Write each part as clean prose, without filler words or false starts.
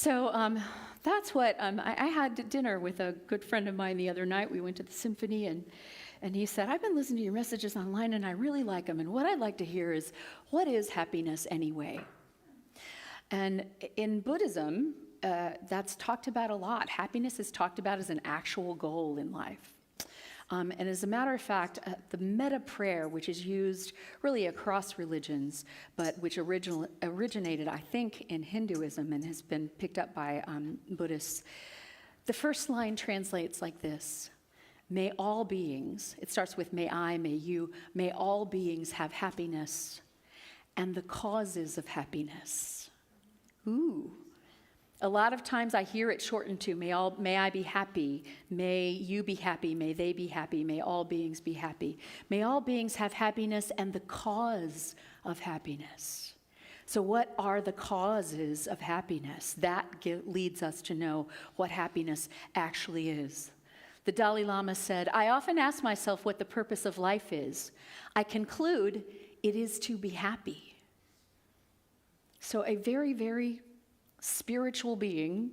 That's what I had dinner with a good friend of mine the other night. We went to the symphony, and he said, I've been listening to your messages online, and I really like them. And what I'd like to hear is, what is happiness anyway? And in Buddhism, that's talked about a lot. Happiness is talked about as an actual goal in life. And as a matter of fact, the metta prayer, which is used really across religions, but which originated, I think, in Hinduism and has been picked up by Buddhists, the first line translates like this: may all beings, it starts with may I, may you, may all beings have happiness and the causes of happiness. Ooh. A lot of times I hear it shortened to may I be happy, may you be happy, may they be happy, may all beings be happy. May all beings have happiness and the cause of happiness. So what are the causes of happiness? That leads us to know what happiness actually is. The Dalai Lama said, I often ask myself what the purpose of life is. I conclude it is to be happy. So a very, very spiritual being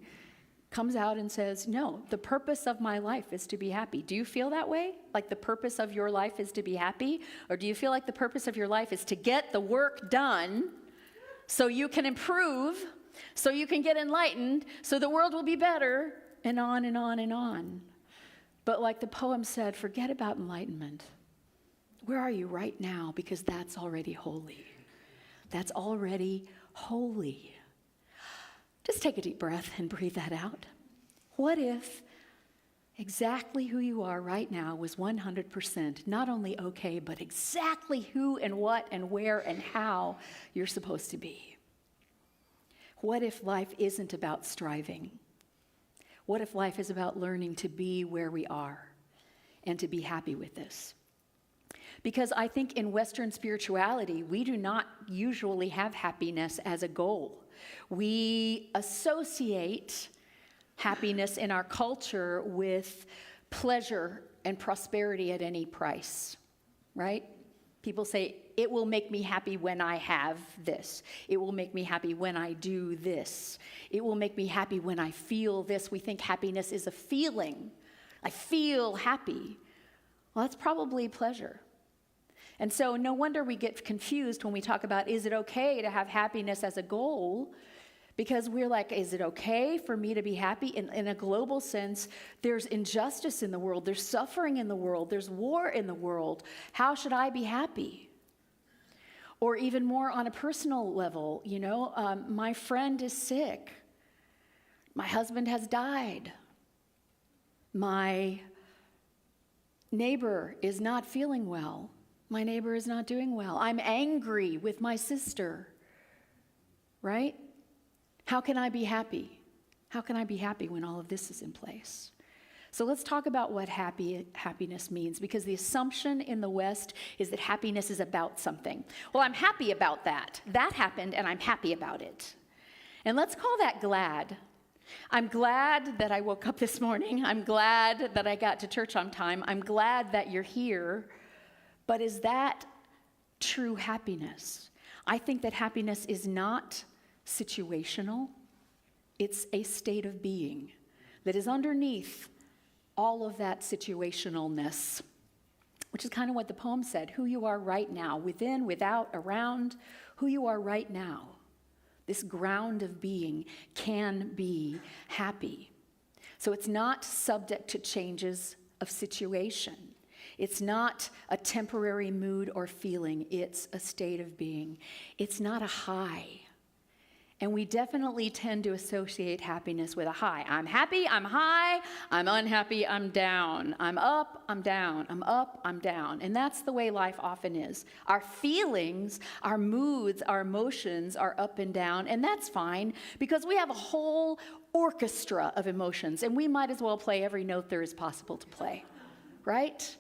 comes out and says, no, the purpose of my life is to be happy. Do you feel that way? Like the purpose of your life is to be happy? Or do you feel like the purpose of your life is to get the work done so you can improve, so you can get enlightened, so the world will be better, and on and on and on? But like the poem said, forget about enlightenment. Where are you right now? Because that's already holy. That's already holy. Just take a deep breath and breathe that out. What if exactly who you are right now was 100% not only okay, but exactly who and what and where and how you're supposed to be? What if life isn't about striving? What if life is about learning to be where we are and to be happy with this? Because I think in Western spirituality, we do not usually have happiness as a goal. We associate happiness in our culture with pleasure and prosperity at any price, right? People say, it will make me happy when I have this. It will make me happy when I do this. It will make me happy when I feel this. We think happiness is a feeling. I feel happy. Well, that's probably pleasure. And so no wonder we get confused when we talk about, is it okay to have happiness as a goal? Because we're like, is it okay for me to be happy? In a global sense, there's injustice in the world. There's suffering in the world. There's war in the world. How should I be happy? Or even more on a personal level, my friend is sick. My husband has died. My neighbor is not feeling well. My neighbor is not doing well. I'm angry with my sister, right? How can I be happy? How can I be happy when all of this is in place? So let's talk about what happiness means, because the assumption in the West is that happiness is about something. Well, I'm happy about that. That happened, and I'm happy about it. And let's call that glad. I'm glad that I woke up this morning. I'm glad that I got to church on time. I'm glad that you're here. But is that true happiness? I think that happiness is not situational. It's a state of being that is underneath all of that situationalness, which is kind of what the poem said, who you are right now, within, without, around, who you are right now. This ground of being can be happy. So it's not subject to changes of situation. It's not a temporary mood or feeling. It's a state of being. It's not a high. And we definitely tend to associate happiness with a high. I'm happy, I'm high. I'm unhappy, I'm down. I'm up, I'm down. I'm up, I'm down. And that's the way life often is. Our feelings, our moods, our emotions are up and down. And that's fine, because we have a whole orchestra of emotions. And we might as well play every note there is possible to play, right?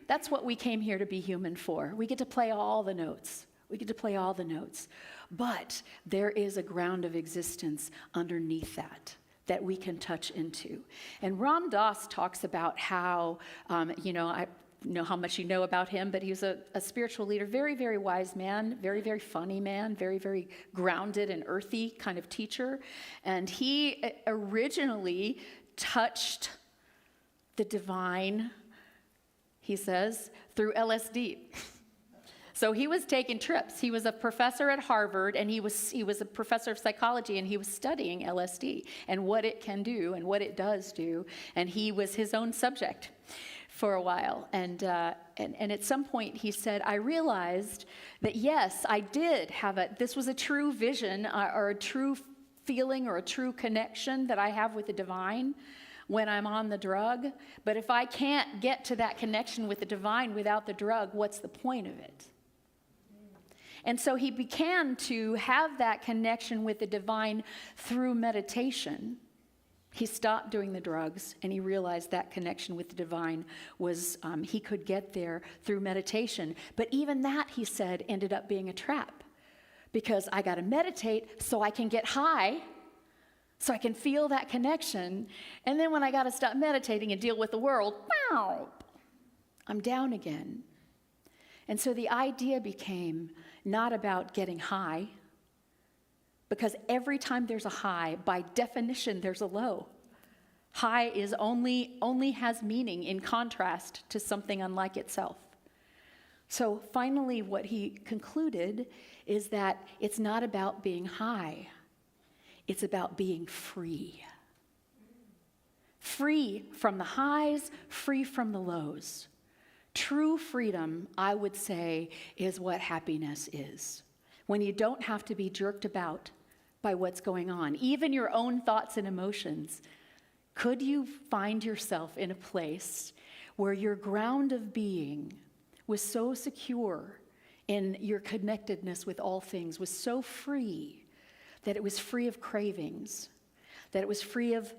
That's what we came here to be human for. We get to play all the notes. We get to play all the notes. But there is a ground of existence underneath that we can touch into. And Ram Dass talks about how, know how much you know about him, but he was a spiritual leader, very, very wise man, very, very funny man, very, very grounded and earthy kind of teacher. And he originally touched the divine, he says, through LSD. So he was taking trips. He was a professor at Harvard, and he was a professor of psychology, and he was studying LSD and what it can do and what it does do. And he was his own subject for a while. And at some point he said, I realized that yes, I did have this was a true vision or a true feeling or a true connection that I have with the divine when I'm on the drug. But if I can't get to that connection with the divine without the drug, what's the point of it? And so he began to have that connection with the divine through meditation. He stopped doing the drugs, and he realized that connection with the divine was, he could get there through meditation. But even that, he said, ended up being a trap, because I got to meditate so I can get high, so I can feel that connection. And then when I got to stop meditating and deal with the world, I'm down again. And so the idea became not about getting high, because every time there's a high, by definition, there's a low. High is only has meaning in contrast to something unlike itself. So finally, what he concluded is that it's not about being high. It's about being free. Free from the highs, free from the lows. True freedom, I would say, is what happiness is. When you don't have to be jerked about by what's going on, even your own thoughts and emotions. Could you find yourself in a place where your ground of being was so secure in your connectedness with all things, was so free, that it was free of cravings, that it was free of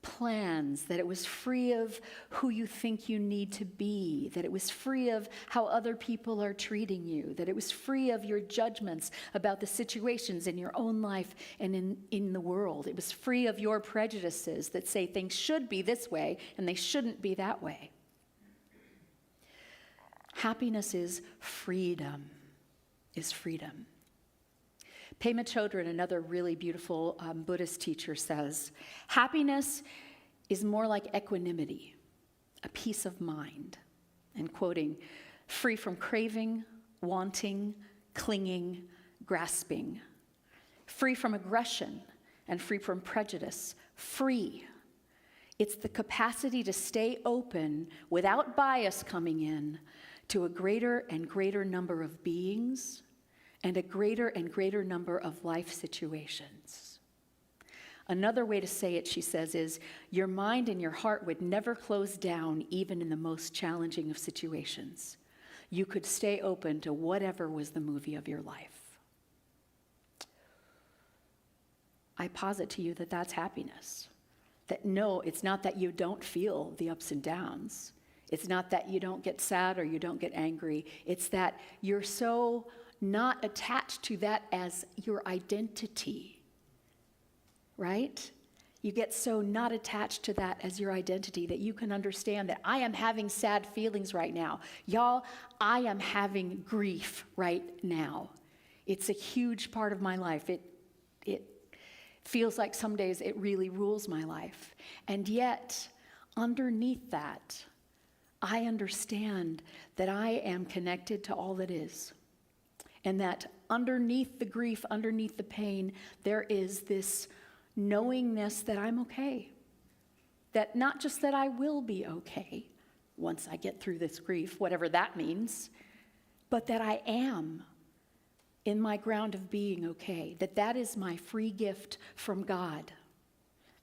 plans, that it was free of who you think you need to be, that it was free of how other people are treating you, that it was free of your judgments about the situations in your own life and in the world. It was free of your prejudices that say things should be this way and they shouldn't be that way. Happiness is freedom, Pema Chodron, another really beautiful Buddhist teacher, says, happiness is more like equanimity, a peace of mind. And quoting, free from craving, wanting, clinging, grasping, free from aggression and free from prejudice, free. It's the capacity to stay open without bias coming in to a greater and greater number of beings and a greater and greater number of life situations. Another way to say it, she says, is your mind and your heart would never close down even in the most challenging of situations. You could stay open to whatever was the movie of your life. I posit to you that that's happiness. That no, it's not that you don't feel the ups and downs. It's not that you don't get sad or you don't get angry. It's that you're so not attached to that as your identity, right? You get so not attached to that as your identity that you can understand that I am having sad feelings right now. Y'all, I am having grief right now. It's a huge part of my life. It feels like some days it really rules my life. And yet, underneath that, I understand that I am connected to all that is. And that underneath the grief, underneath the pain, there is this knowingness that I'm okay. That not just that I will be okay once I get through this grief, whatever that means, but that I am in my ground of being okay. That is my free gift from God.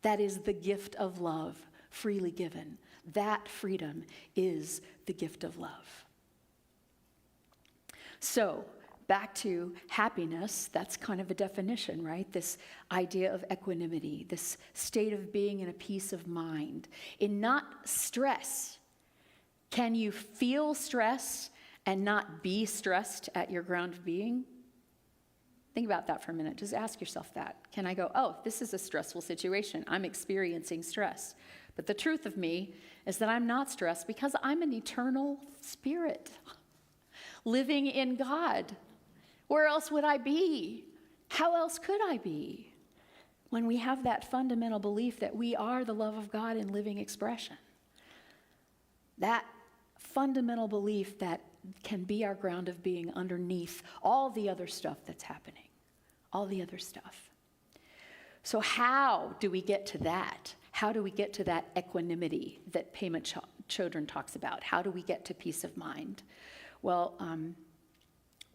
That is the gift of love, freely given. That freedom is the gift of love. So, back to happiness, that's kind of a definition, right? This idea of equanimity, this state of being in a peace of mind, in not stress. Can you feel stress and not be stressed at your ground of being? Think about that for a minute. Just ask yourself that. Can I go, oh, this is a stressful situation. I'm experiencing stress. But the truth of me is that I'm not stressed because I'm an eternal spirit living in God. Where else would I be? How else could I be? When we have that fundamental belief that we are the love of God in living expression. That fundamental belief that can be our ground of being underneath all the other stuff that's happening. All the other stuff. So how do we get to that? How do we get to that equanimity that Pema Chodron talks about? How do we get to peace of mind? Well,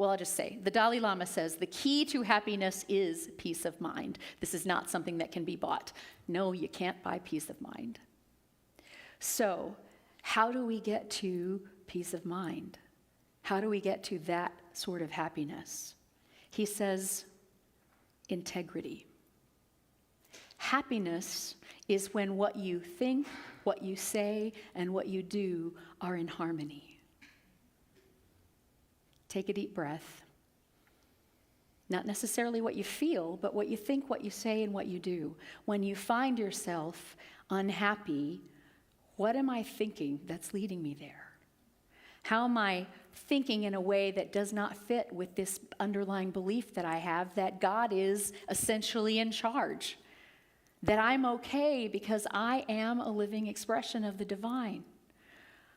I'll just say, the Dalai Lama says, the key to happiness is peace of mind. This is not something that can be bought. No, you can't buy peace of mind. So, how do we get to peace of mind? How do we get to that sort of happiness? He says, integrity. Happiness is when what you think, what you say, and what you do are in harmony. Take a deep breath. Not necessarily what you feel, but what you think, what you say, and what you do. When you find yourself unhappy, what am I thinking that's leading me there? How am I thinking in a way that does not fit with this underlying belief that I have that God is essentially in charge? That I'm okay because I am a living expression of the divine.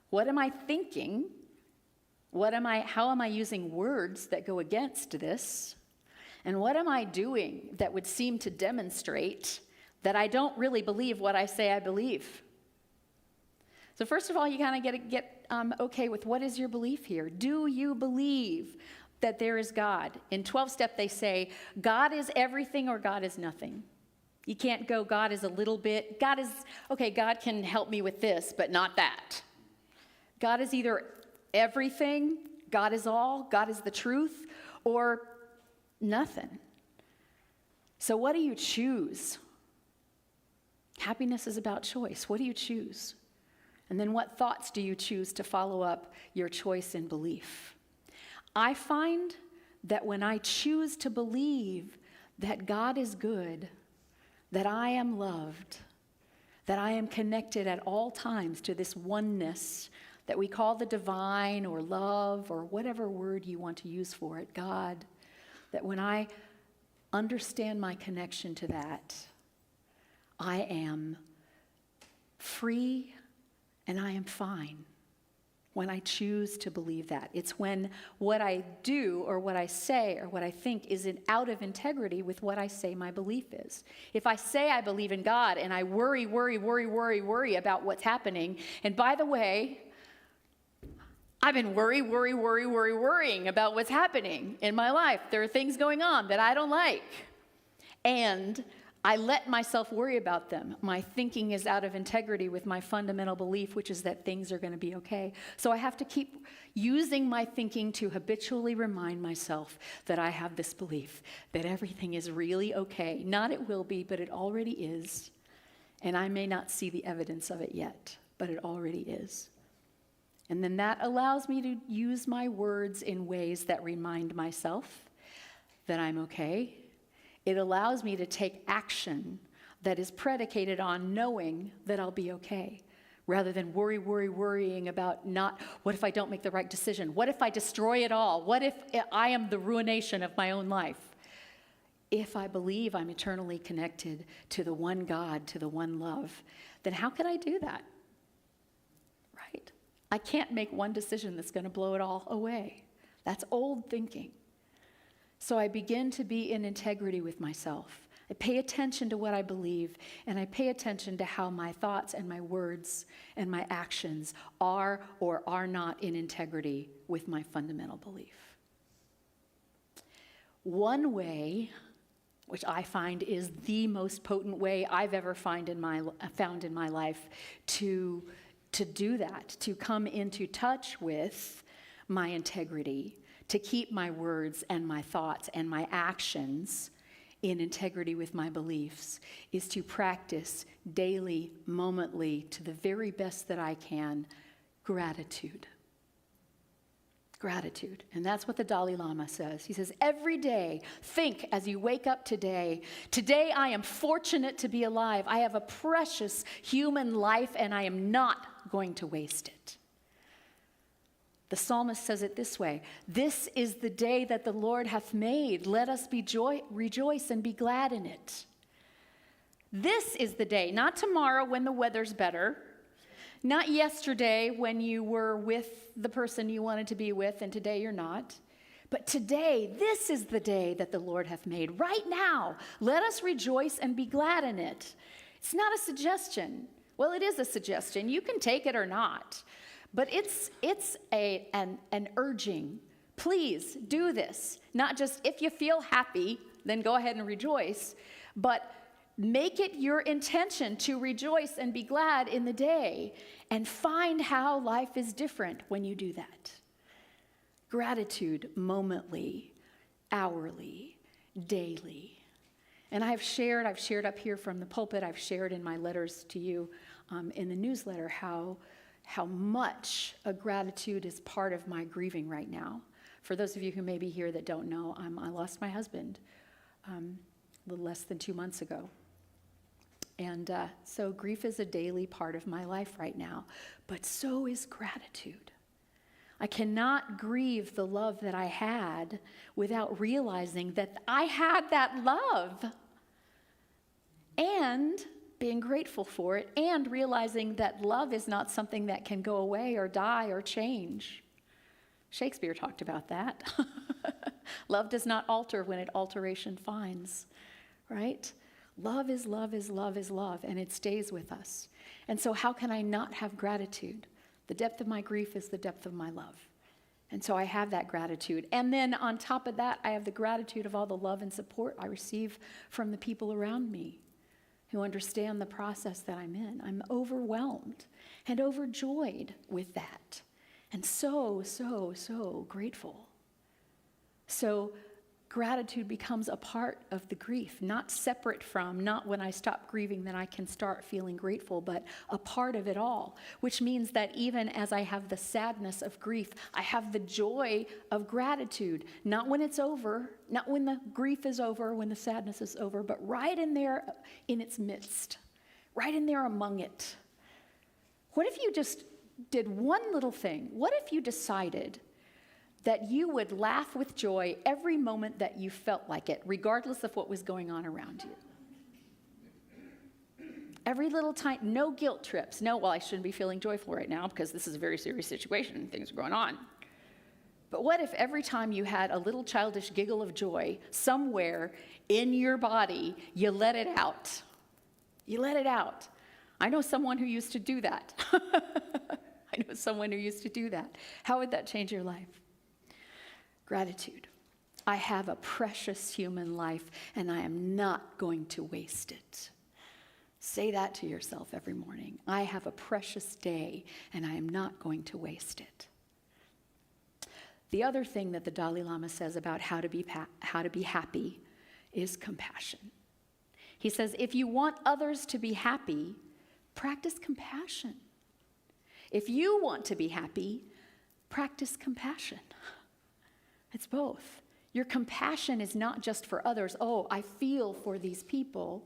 What am I thinking? How am I using words that go against this? And what am I doing that would seem to demonstrate that I don't really believe what I say I believe? So first of all, you kind of get okay with what is your belief here. Do you believe that there is God? In 12-step, they say, God is everything or God is nothing. You can't go, God is a little bit. God can help me with this, but not that. God is either everything, God is all, God is the truth, or nothing. So what do you choose? Happiness is about choice. What do you choose? And then what thoughts do you choose to follow up your choice in belief? I find that when I choose to believe that God is good, that I am loved, that I am connected at all times to this oneness that we call the divine or love or whatever word you want to use for it, God, that when I understand my connection to that, I am free and I am fine when I choose to believe that. It's when what I do or what I say or what I think is out of integrity with what I say my belief is. If I say I believe in God and I worry about what's happening, and by the way, I've been worrying about what's happening in my life. There are things going on that I don't like. And I let myself worry about them. My thinking is out of integrity with my fundamental belief, which is that things are going to be okay. So I have to keep using my thinking to habitually remind myself that I have this belief, that everything is really okay. Not it will be, but it already is. And I may not see the evidence of it yet, but it already is. And then that allows me to use my words in ways that remind myself that I'm okay. It allows me to take action that is predicated on knowing that I'll be okay, rather than worrying about what if I don't make the right decision? What if I destroy it all? What if I am the ruination of my own life? If I believe I'm eternally connected to the one God, to the one love, then how could I do that? Right? I can't make one decision that's going to blow it all away. That's old thinking. So I begin to be in integrity with myself. I pay attention to what I believe, and I pay attention to how my thoughts and my words and my actions are or are not in integrity with my fundamental belief. One way, which I find is the most potent way I've ever found in my life to do that, to come into touch with my integrity, to keep my words and my thoughts and my actions in integrity with my beliefs, is to practice daily, momently, to the very best that I can, gratitude. Gratitude. And that's what the Dalai Lama says. He says, every day, think as you wake up today, today I am fortunate to be alive. I have a precious human life and I am not going to waste it. The psalmist says it this way, this is the day that the Lord hath made. Let us rejoice and be glad in it. This is the day, not tomorrow when the weather's better, not yesterday when you were with the person you wanted to be with and today you're not. But today, this is the day that the Lord hath made. Right now, let us rejoice and be glad in it. It's not a suggestion. Well, it is a suggestion. You can take it or not. But it's an urging. Please do this. Not just if you feel happy, then go ahead and rejoice. But make it your intention to rejoice and be glad in the day and find how life is different when you do that. Gratitude momently, hourly, daily. And I've shared up here from the pulpit, I've shared in my letters to you in the newsletter how much a gratitude is part of my grieving right now. For those of you who may be here that don't know, I lost my husband a little less than 2 months ago. And so grief is a daily part of my life right now, but so is gratitude. I cannot grieve the love that I had without realizing that I had that love and being grateful for it and realizing that love is not something that can go away or die or change. Shakespeare talked about that. Love does not alter when it alteration finds, right? Love is love is love is love, and it stays with us. And so how can I not have gratitude? The depth of my grief is the depth of my love. And so I have that gratitude. And then on top of that, I have the gratitude of all the love and support I receive from the people around me who understand the process that I'm in. I'm overwhelmed and overjoyed with that. And so, so, so grateful. So gratitude becomes a part of the grief, not separate from, not when I stop grieving then I can start feeling grateful, but a part of it all, which means that even as I have the sadness of grief, I have the joy of gratitude, not when it's over, not when the grief is over, when the sadness is over, but right in there in its midst, right in there among it. What if you just did one little thing? What if you decided that you would laugh with joy every moment that you felt like it, regardless of what was going on around you? Every little time, no guilt trips. No, well, I shouldn't be feeling joyful right now because this is a very serious situation and things are going on. But what if every time you had a little childish giggle of joy somewhere in your body, you let it out? You let it out. I know someone who used to do that. I know someone who used to do that. How would that change your life? Gratitude. I have a precious human life, and I am not going to waste it. Say that to yourself every morning. I have a precious day, and I am not going to waste it. The other thing that the Dalai Lama says about how to be happy is compassion. He says, if you want others to be happy, practice compassion. If you want to be happy, practice compassion. It's both. Your compassion is not just for others. Oh, I feel for these people.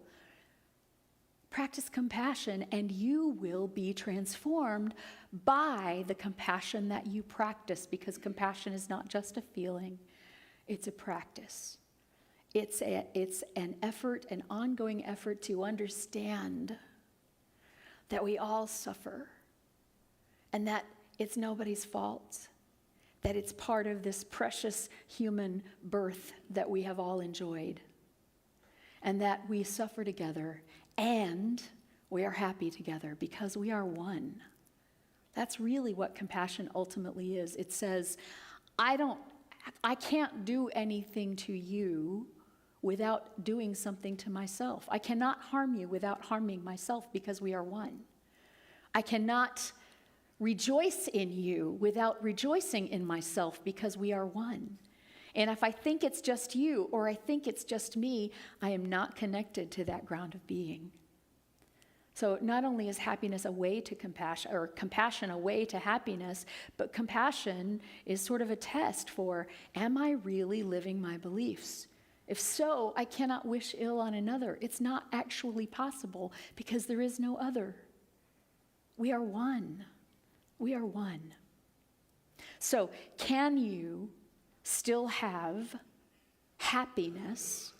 Practice compassion and you will be transformed by the compassion that you practice, because compassion is not just a feeling, it's a practice. It's an effort, an ongoing effort to understand that we all suffer and that it's nobody's fault. That it's part of this precious human birth that we have all enjoyed, and that we suffer together and we are happy together because we are one. That's really what compassion ultimately is. It says, I can't do anything to you without doing something to myself. I cannot harm you without harming myself because we are one. I cannot rejoice in you without rejoicing in myself because we are one. And if I think it's just you or I think it's just me, I am not connected to that ground of being. So not only is happiness a way to compassion, or compassion a way to happiness, but compassion is sort of a test for, am I really living my beliefs? If so, I cannot wish ill on another. It's not actually possible because there is no other. We are one. We are one. So can you still have happiness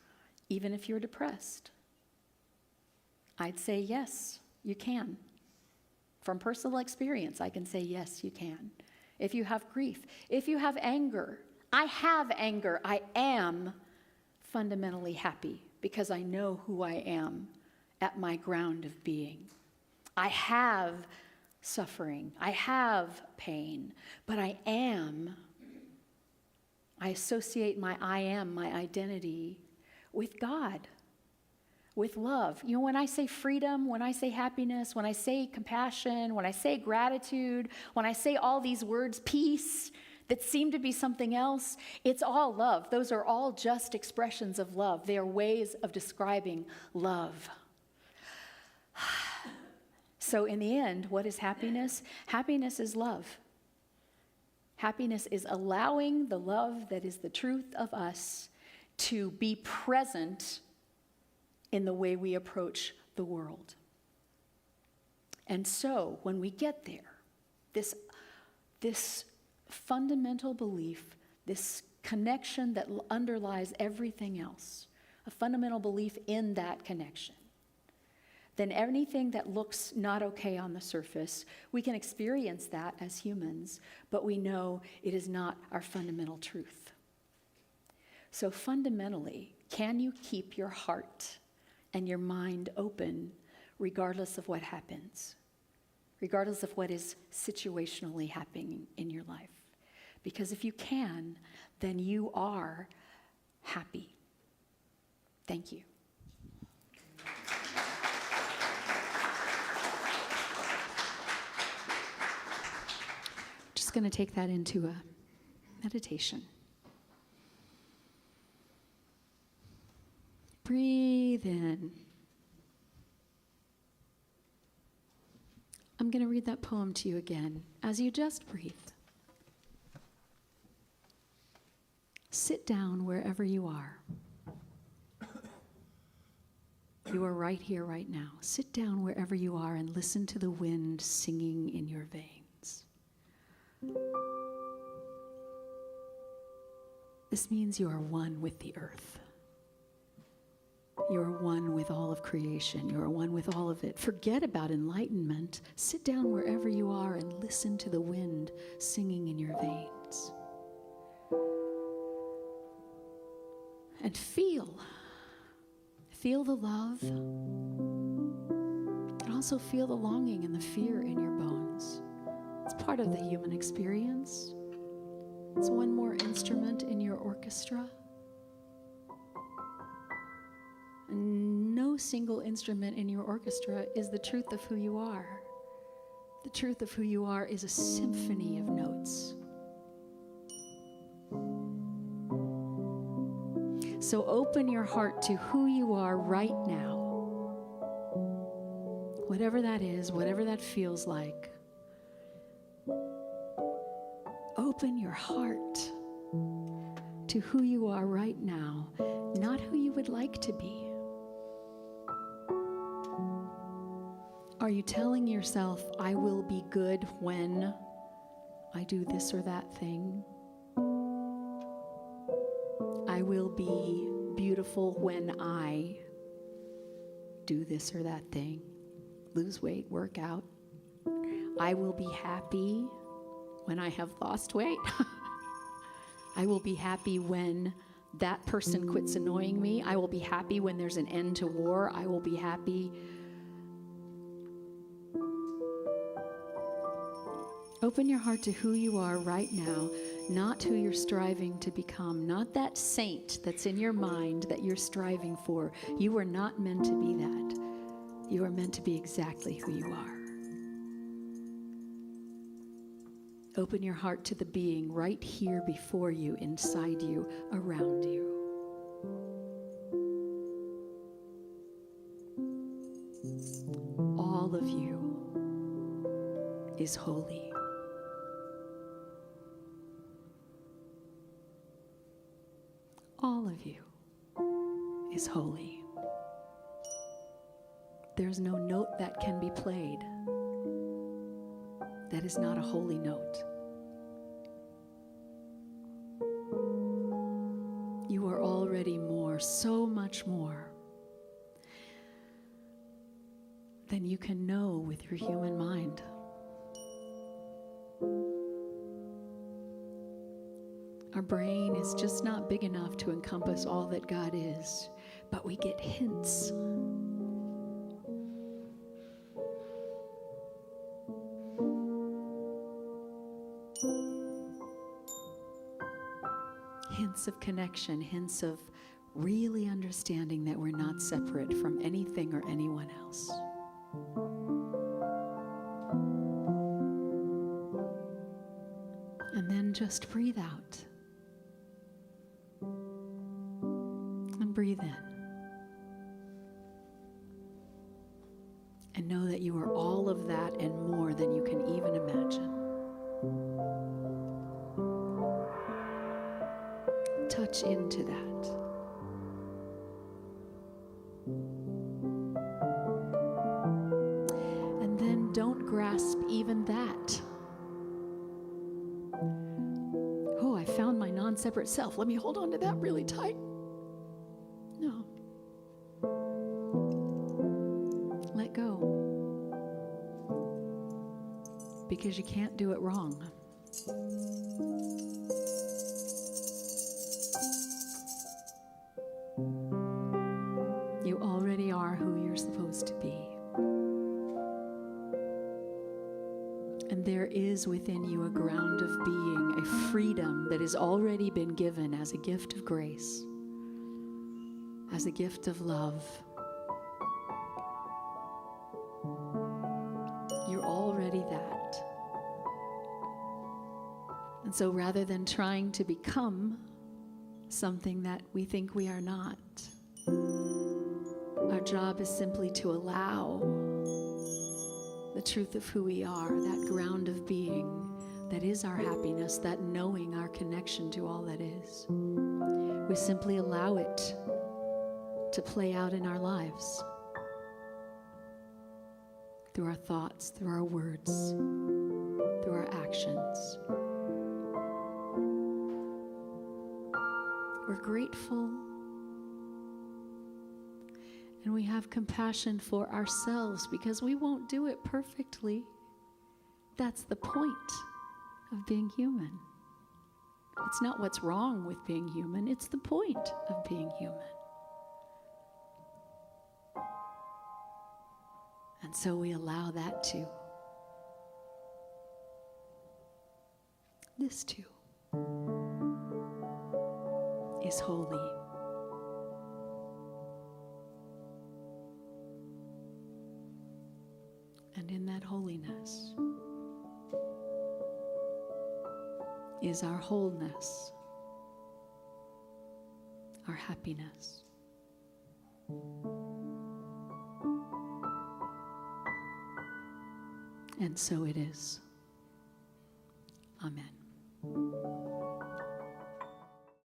even if you're depressed? I'd say yes, you can. From personal experience, I can say yes, you can. If you have grief, if you have anger, I have anger. I am fundamentally happy because I know who I am at my ground of being. I have suffering. I have pain, but I associate my I am, my identity, with God, with love. You know, when I say freedom, when I say happiness, when I say compassion, when I say gratitude, when I say all these words, peace, that seem to be something else, it's all love. Those are all just expressions of love. They are ways of describing love. So in the end, what is happiness? Happiness is love. Happiness is allowing the love that is the truth of us to be present in the way we approach the world. And so when we get there, this fundamental belief, this connection that underlies everything else, a fundamental belief in that connection, then anything that looks not okay on the surface, we can experience that as humans, but we know it is not our fundamental truth. So fundamentally, can you keep your heart and your mind open regardless of what happens, regardless of what is situationally happening in your life? Because if you can, then you are happy. Thank you. Just going to take that into a meditation. Breathe in. I'm going to read that poem to you again as you just breathe. Sit down wherever you are. You are right here, right now. Sit down wherever you are and listen to the wind singing in your veins. This means you are one with the earth. You are one with all of creation. You are one with all of it. Forget about enlightenment. Sit down wherever you are and listen to the wind singing in your veins. And feel the love, and also feel the longing and the fear in your bones. It's part of the human experience. It's one more instrument in your orchestra. And no single instrument in your orchestra is the truth of who you are. The truth of who you are is a symphony of notes. So open your heart to who you are right now. Whatever that is, whatever that feels like. Open your heart to who you are right now, not who you would like to be. Are you telling yourself, I will be good when I do this or that thing? I will be beautiful when I do this or that thing. Lose weight, work out. I will be happy when I have lost weight. I will be happy when that person quits annoying me. I will be happy when there's an end to war. I will be happy. Open your heart to who you are right now, not who you're striving to become, not that saint that's in your mind that you're striving for. You are not meant to be that. You are meant to be exactly who you are. Open your heart to the being right here before you, inside you, around you. all of you is holy. All of you is holy. There's no note that can be played that is not a holy note. You are already more, so much more, than you can know with your human mind. Our brain is just not big enough to encompass all that God is, but we get hints. Hints of connection, hints of really understanding that we're not separate from anything or anyone else. And then just breathe out. And breathe in. And know that you are all of that and more than you can even imagine. Touch into that. And then don't grasp even that. Oh, I found my non-separate self. Let me hold on to that really tight. No. Let go. Because you can't do it wrong. You already are who you're supposed to be. And there is within you a ground of being, a freedom that has already been given as a gift of grace, as a gift of love. You're already that. And so rather than trying to become something that we think we are not, our job is simply to allow the truth of who we are, that ground of being that is our happiness, that knowing our connection to all that is. We simply allow it to play out in our lives, through our thoughts, through our words, through our actions. We're grateful. And we have compassion for ourselves because we won't do it perfectly. That's the point of being human. It's not what's wrong with being human, it's the point of being human. And so we allow that too. This too is holy. And in that holiness is our wholeness, our happiness. And so it is. Amen.